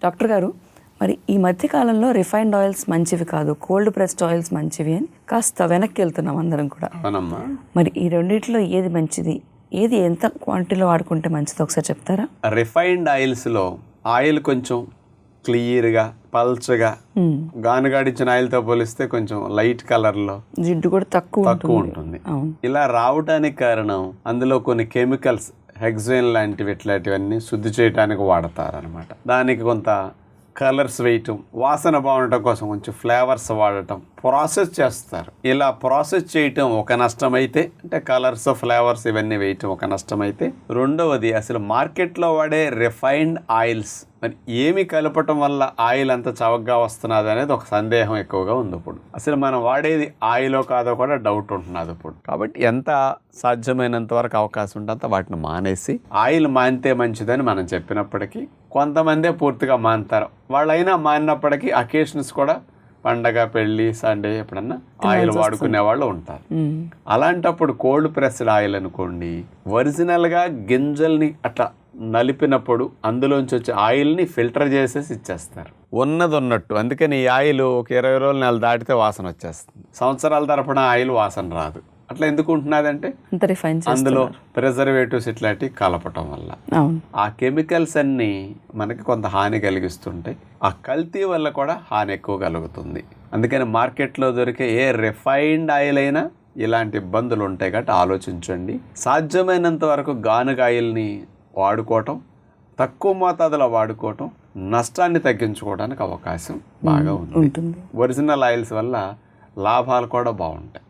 Doctor గారు, మరి ఈ మధ్య కాలంలో రిఫైన్డ్ ఆయిల్స్ మంచివి కాదు, కోల్డ్ ప్రెస్డ్ ఆయిల్స్ మంచివి అని కాస్త వెనక్కి వెళ్తున్నాం అందరం కూడా. అవునమ్మా. మరి ఈ రెండిట్లో ఏది మంచిది, ఏది ఎంత క్వాంటిటీలో వాడుకుంటే మంచిది ఒకసారి చెప్తారా? రిఫైన్డ్ ఆయిల్స్లో ఆయిల్ కొంచెం క్లియర్గా పల్చగా, గానుగాడిచ్చిన ఆయిల్తో పోలిస్తే కొంచెం లైట్ కలర్లో, జిడ్డు కూడా తక్కువ ఉంటుంది. ఇలా రావడానికి కారణం అందులో కొన్ని కెమికల్స్, హెక్సేన్ లాంటివి ఇట్లాంటివన్నీ శుద్ధి చేయడానికి వాడతారనమాట. దానికి కొంత కలర్స్ వేయటం, వాసన బాగుండటం కోసం కొంచెం ఫ్లేవర్స్ వాడటం, ప్రాసెస్ చేస్తారు. ఇలా ప్రాసెస్ చేయటం ఒక నష్టమైతే, అంటే కలర్స్ ఫ్లేవర్స్ ఇవన్నీ వేయటం ఒక నష్టమైతే, రెండవది అసలు మార్కెట్లో వాడే రిఫైన్డ్ ఆయిల్స్ మరి ఏమి కలపటం వల్ల ఆయిల్ అంత చవకగా వస్తున్నది అనేది ఒక సందేహం ఎక్కువగా ఉంది. ఇప్పుడు అసలు మనం వాడేది ఆయిలో కాదో కూడా డౌట్ ఉంటున్నది ఇప్పుడు. కాబట్టి ఎంత సాధ్యమైనంత వరకు అవకాశం ఉంటే వాటిని మానేసి, ఆయిల్ మానితే మంచిదని మనం చెప్పినప్పటికీ కొంతమందే పూర్తిగా మానుతారు. వాళ్ళైనా మానినప్పటికీ అకేషన్స్ కూడా పండగ, పెళ్ళి, సండే ఎప్పుడన్నా ఆయిల్ వాడుకునే వాళ్ళు ఉంటారు. అలాంటప్పుడు కోల్డ్ ప్రెస్డ్ ఆయిల్ అనుకోండి, ఒరిజినల్గా గింజల్ని అట్లా నలిపినప్పుడు అందులోంచి వచ్చే ఆయిల్ని ఫిల్టర్ చేసేసి ఇచ్చేస్తారు ఉన్నది ఉన్నట్టు. అందుకని ఈ ఆయిల్ ఒక 20 రోజులు నెల దాటితే వాసన వచ్చేస్తుంది. సంవత్సరాల తరపున ఆయిల్ వాసన రాదు. అట్లా ఎందుకు ఉంటున్నదంటే అందులో ప్రిజర్వేటివ్స్ ఇట్లాంటివి కలపటం వల్ల ఆ కెమికల్స్ అన్నీ మనకి కొంత హాని కలిగిస్తుంటాయి. ఆ కల్తీ వల్ల కూడా హాని ఎక్కువ కలుగుతుంది. అందుకని మార్కెట్లో దొరికే ఏ రిఫైన్డ్ ఆయిల్ అయినా ఇలాంటి ఇబ్బందులు ఉంటాయి. కాబట్టి ఆలోచించండి. సాధ్యమైనంత వరకు గానుగ ఆయిల్ని వాడుకోవటం, తక్కువ మోతాదులో వాడుకోవటం నష్టాన్ని తగ్గించుకోవడానికి అవకాశం బాగా ఉంటుంది. ఒరిజినల్ ఆయిల్స్ వల్ల లాభాలు కూడా బాగుంటాయి.